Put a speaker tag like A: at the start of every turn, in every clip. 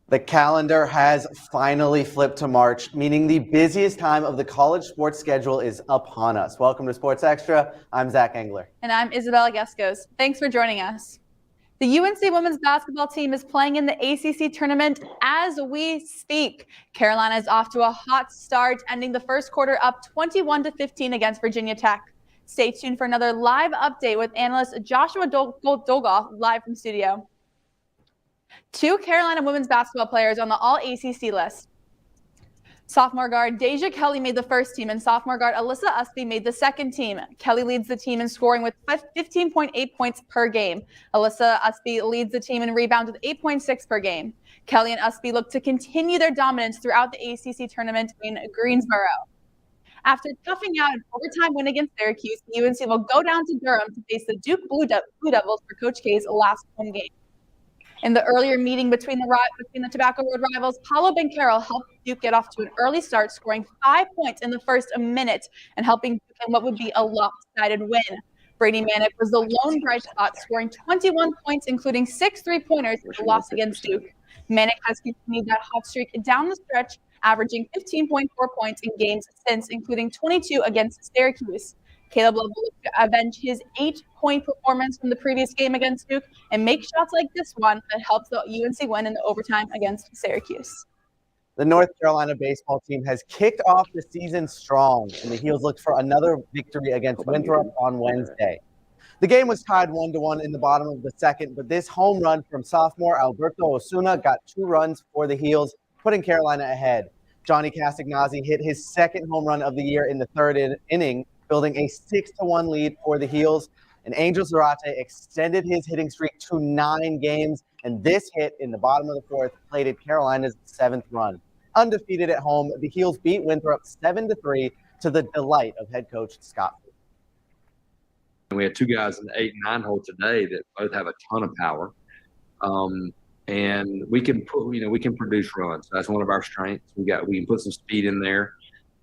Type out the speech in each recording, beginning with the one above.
A: The calendar has finally flipped to March, meaning the busiest time of the college sports schedule is upon us. Welcome to Sports Extra. I'm Zach Engler.
B: And I'm Isabella Gescos. Thanks for joining us. The UNC women's basketball team is playing in the ACC tournament as we speak. Carolina is off to a hot start, ending the first quarter up 21-15 against Virginia Tech. Stay tuned for another live update with analyst Joshua Dolgoff live from studio. Two Carolina women's basketball players on the All-ACC list. Sophomore guard Deja Kelly made the first team, and sophomore guard Alyssa Usby made the second team. Kelly leads the team in scoring with 15.8 points per game. Alyssa Usby leads the team in rebounds with 8.6 per game. Kelly and Usby look to continue their dominance throughout the ACC tournament in Greensboro. After toughing out an overtime win against Syracuse, UNC will go down to Durham to face the Duke Blue Devils for Coach K's last home game. In the earlier meeting between the Tobacco Road rivals, Paolo Banchero helped Duke get off to an early start, scoring 5 points in the first minute and helping Duke in what would be a lopsided win. Brady Manick was the lone bright spot, scoring 21 points, including 6 3-pointers in the loss against Duke. Manick has continued that hot streak down the stretch, averaging 15.4 points in games since, including 22 against Syracuse. Caleb Love will look to avenge his 8-point performance from the previous game against Duke and make shots like this one that helps the UNC win in the overtime against Syracuse.
A: The North Carolina baseball team has kicked off the season strong, and the Heels looked for another victory against Winthrop on Wednesday. The game was tied 1-1 in the bottom of the second, but this home run from sophomore Alberto Osuna got 2 runs for the Heels, putting Carolina ahead. Johnny Castagnazzi hit his second home run of the year in the third inning, building a 6-1 lead for the Heels. And Angel Zarate extended his hitting streak to 9 games, and this hit in the bottom of the fourth plated Carolina's 7th run. Undefeated at home, the Heels beat Winthrop 7-3 to the delight of head coach Scott.
C: We had 2 guys in the 8 and 9 hole today that both have a ton of power, and we can produce runs. That's one of our strengths. We can put some speed in there.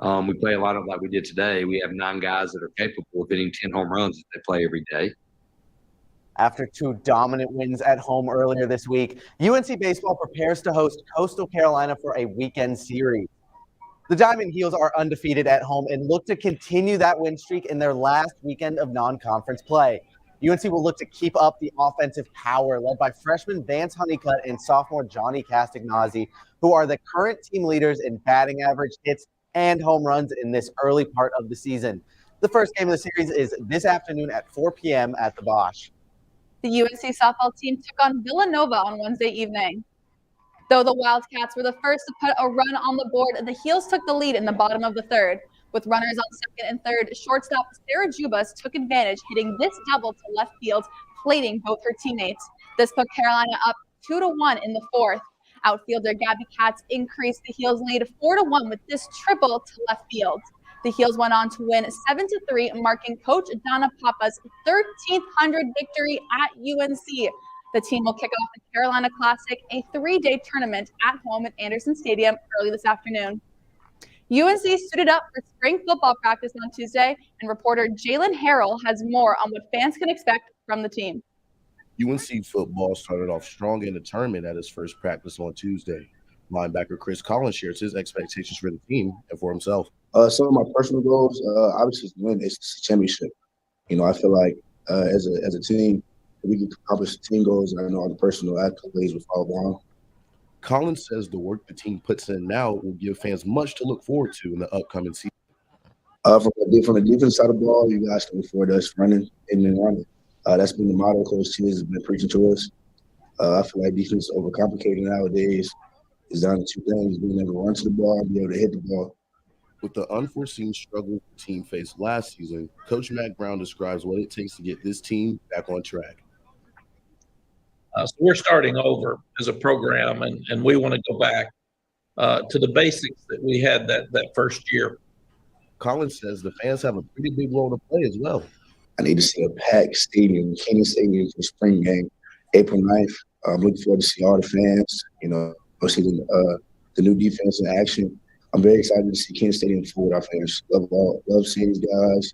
C: We play a lot of like we did today. We have 9 guys that are capable of hitting 10 home runs that they play every day.
A: After 2 dominant wins at home earlier this week, UNC baseball prepares to host Coastal Carolina for a weekend series. The Diamond Heels are undefeated at home and look to continue that win streak in their last weekend of non-conference play. UNC will look to keep up the offensive power led by freshman Vance Honeycutt and sophomore Johnny Castagnazzi, who are the current team leaders in batting average, hits, and home runs in this early part of the season. The first game of the series is this afternoon at 4 p.m. at the Bosch.
B: The UNC softball team took on Villanova on Wednesday evening. Though the Wildcats were the first to put a run on the board, the Heels took the lead in the bottom of the third. With runners on second and third, shortstop Sarah Jubas took advantage, hitting this double to left field, plating both her teammates. This put Carolina up 2-1 in the fourth. Outfielder Gabby Katz increased the Heels' lead 4-1 with this triple to left field. The Heels went on to win 7-3, marking Coach Donna Papa's 1,300th victory at UNC. The team will kick off the Carolina Classic, a 3-day tournament at home at Anderson Stadium early this afternoon. UNC suited up for spring football practice on Tuesday, and reporter Jalen Harrell has more on what fans can expect from the team.
D: UNC football started off strong in the tournament at his first practice on Tuesday. Linebacker Chris Collins shares his expectations for the team and for himself.
E: Some of my personal goals, obviously, is to win the championship. I feel like as a team, we can accomplish team goals. I know the personal accolades will follow along.
D: Collins says the work the team puts in now will give fans much to look forward to in the upcoming season.
E: From the defense side of the ball, you guys can look forward to us running and then running. That's been the motto Coach T has been preaching to us. I feel like defense is overcomplicated nowadays. It's down to 2 things: being able to run to the ball and be able to hit the ball.
D: With the unforeseen struggles the team faced last season, Coach Mack Brown describes what it takes to get this team back on track.
F: So we're starting over as a program, and we want to go back to the basics that we had that first year.
D: Collins says the fans have a pretty big role to play as well.
E: I need to see a packed stadium, Canyon Stadium, for the spring game, April 9th. I'm looking forward to see all the fans, see the new defense in action. I'm very excited to see Canyon Stadium full with our fans. Love seeing these guys,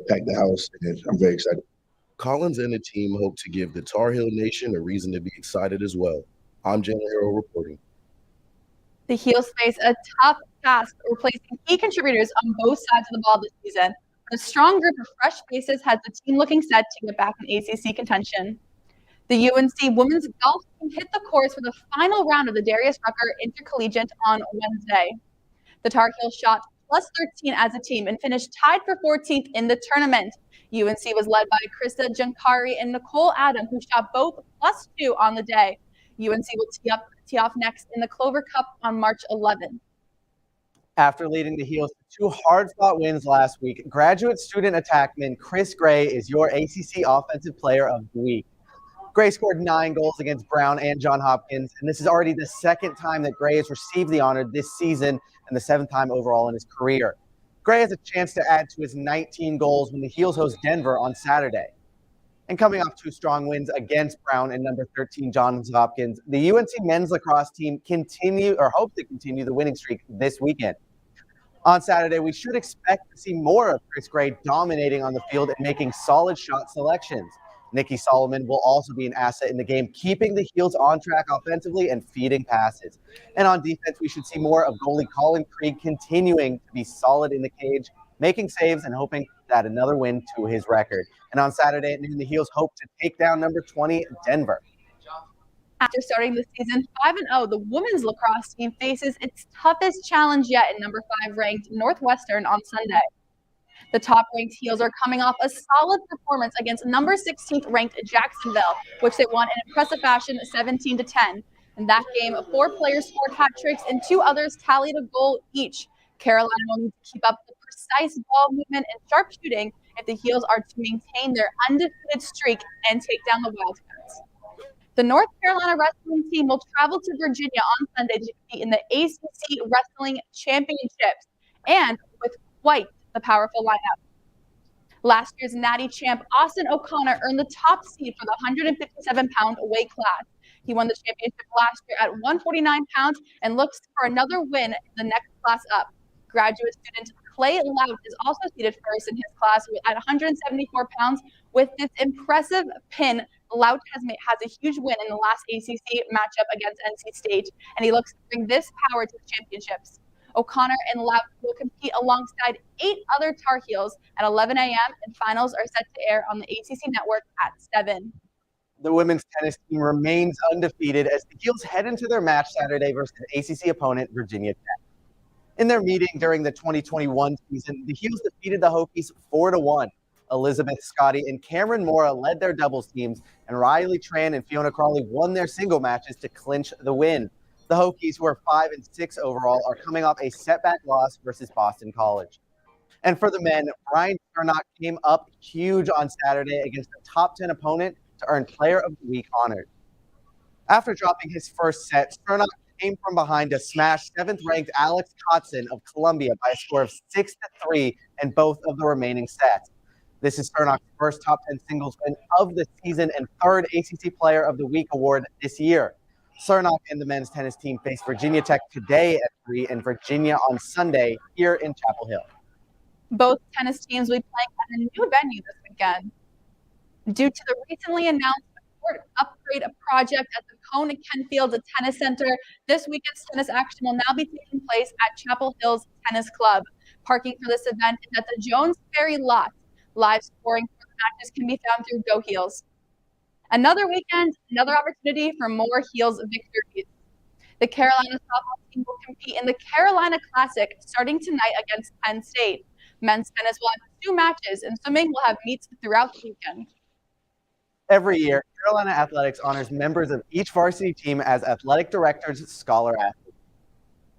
E: pack the house, and I'm very excited.
D: Collins and the team hope to give the Tar Heel Nation a reason to be excited as well. I'm Jalen Hero reporting.
B: The Heels face a tough task replacing key contributors on both sides of the ball this season. A strong group of fresh faces has the team looking set to get back in ACC contention. The UNC women's golf team hit the course for the final round of the Darius Rucker Intercollegiate on Wednesday. The Tar Heels shot plus 13 as a team and finished tied for 14th in the tournament. UNC was led by Krista Jankari and Nicole Adam, who shot both plus 2 on the day. UNC will tee off next in the Clover Cup on March 11th.
A: After leading the Heels to 2 hard-fought wins last week, graduate student attackman Chris Gray is your ACC Offensive Player of the Week. Gray scored 9 goals against Brown and Johns Hopkins, and this is already the 2nd time that Gray has received the honor this season and the 7th time overall in his career. Gray has a chance to add to his 19 goals when the Heels host Denver on Saturday. And coming off 2 strong wins against Brown and number 13 Johns Hopkins, the UNC men's lacrosse team hope to continue the winning streak this weekend. On Saturday, we should expect to see more of Chris Gray dominating on the field and making solid shot selections. Nikki Solomon will also be an asset in the game, keeping the Heels on track offensively and feeding passes. And on defense, we should see more of goalie Colin Krieg continuing to be solid in the cage, making saves and hoping to add another win to his record. And on Saturday at noon, the Heels hope to take down number 20 Denver.
B: After starting the season 5-0, the women's lacrosse team faces its toughest challenge yet in number 5 ranked Northwestern on Sunday. The top-ranked Heels are coming off a solid performance against number 16th ranked Jacksonville, which they won in impressive fashion 17-10. In that game, 4 players scored hat tricks and 2 others tallied a goal each. Carolina will need to keep up the precise ball movement and sharp shooting if the Heels are to maintain their undefeated streak and take down the Wildcats. The North Carolina wrestling team will travel to Virginia on Sunday to compete in the ACC Wrestling Championships, and with quite the powerful lineup. Last year's Natty champ Austin O'Connor earned the top seed for the 157-pound weight class. He won the championship last year at 149 pounds and looks for another win in the next class up. Graduate student Clay Lout is also seated first in his class at 174 pounds. With this impressive pin, Lout has a huge win in the last ACC matchup against NC State, and he looks to bring this power to the championships. O'Connor and Lout will compete alongside 8 other Tar Heels at 11 a.m. and finals are set to air on the ACC network at 7.
A: The women's tennis team remains undefeated as the Heels head into their match Saturday versus ACC opponent Virginia Tech. In their meeting during the 2021 season, the Heels defeated the Hokies 4-1. Elizabeth Scotty and Cameron Mora led their doubles teams, and Riley Tran and Fiona Crawley won their single matches to clinch the win. The Hokies, who are 5-6 overall, are coming off a setback loss versus Boston College. And for the men, Brian Cernock came up huge on Saturday against a top 10 opponent to earn Player of the Week honors. After dropping his first set, Cernock came from behind to smash 7th-ranked Alex Kotzen of Columbia by a score of 6-3 in both of the remaining sets. This is Cernock's first top 10 singles win of the season and 3rd ACC Player of the Week award this year. Cernock and the men's tennis team face Virginia Tech today at 3 and Virginia on Sunday here in Chapel Hill.
B: Both tennis teams will be playing at a new venue this weekend. Due to the recently announced upgrade project at the Cone Kenfield Tennis Center, this weekend's tennis action will now be taking place at Chapel Hills Tennis Club. Parking for this event is at the Jones Ferry lot. Live scoring for the matches can be found through Go Heels. Another weekend, another opportunity for more Heels victories. The Carolina softball team will compete in the Carolina Classic starting tonight against Penn State. Men's tennis will have 2 matches, and swimming will have meets throughout the weekend.
A: Every year, Carolina Athletics honors members of each varsity team as athletic directors' scholar athletes.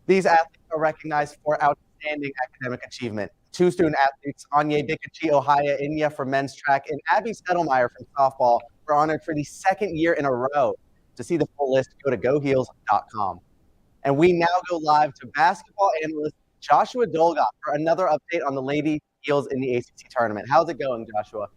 A: These athletes are recognized for outstanding academic achievement. 2 student athletes, Anya Dikachi Ohaya Inya for men's track and Abby Settlemeyer from softball, were honored for the 2nd year in a row. To see the full list, go to goheels.com. And we now go live to basketball analyst Joshua Dolga for another update on the Lady Heels in the ACC tournament. How's it going, Joshua?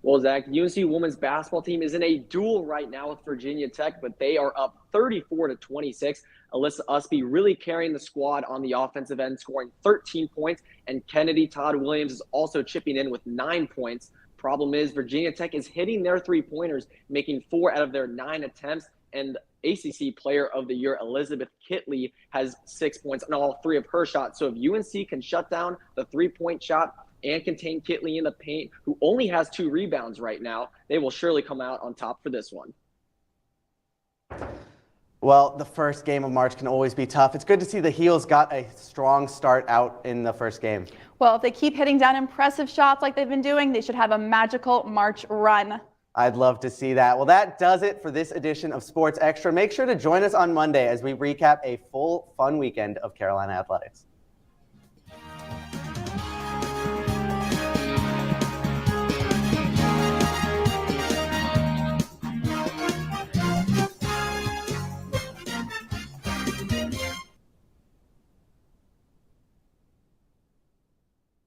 G: Well, Zach, UNC women's basketball team is in a duel right now with Virginia Tech, but they are up 34-26. Alyssa Usby really carrying the squad on the offensive end, scoring 13 points, and Kennedy Todd Williams is also chipping in with 9 points. Problem is, Virginia Tech is hitting their 3-pointers, making 4 out of their 9 attempts, And ACC Player of the Year Elizabeth Kitley has 6 points on all 3 of her shots. So if UNC can shut down the 3-point shot and contain Kitley in the paint, who only has 2 rebounds right now, they will surely come out on top for this one.
A: Well, the first game of March can always be tough. It's good to see the Heels got a strong start out in the first game.
B: Well, if they keep hitting down impressive shots like they've been doing, they should have a magical March run.
A: I'd love to see that. Well, that does it for this edition of Sports Extra. Make sure to join us on Monday as we recap a full fun weekend of Carolina athletics.